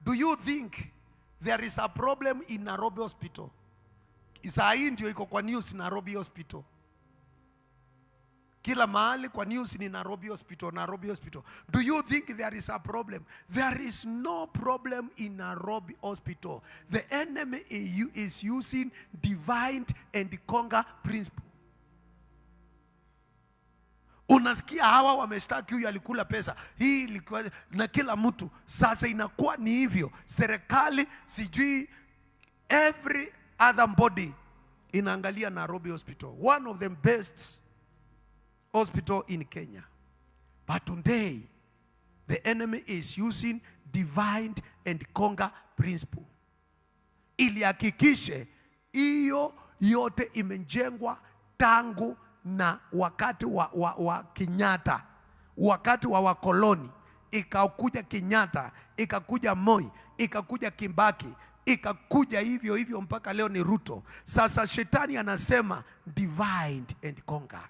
Do you think there is a problem in Nairobi Hospital? Saa hii ndio iko kwa news Nairobi Hospital. Kila mahali kwa news ni Nairobi Hospital, Nairobi Hospital. Do you think there is a problem? There is no problem in Nairobi Hospital. The enemy is using divide and conquer principle. Unasikia hawa wameshtaki huyu alikula pesa. Hii ilikuwa na kila mtu. Sasa inakuwa ni hivyo. Serikali sijui every other body inaangalia Nairobi Hospital. One of the best hospital in Kenya. But today the enemy is using divide and conquer principle. Ili hakikishe hiyo yote imejengwa tangu na wakati wa Kenyatta, wakati wa wakoloni, ikakuja Kenyatta, ikakuja Moi, ikakuja Kibaki, ikakuja hivyo hivyo mpaka leo ni Ruto. Sasa shetani anasema divide and conquer.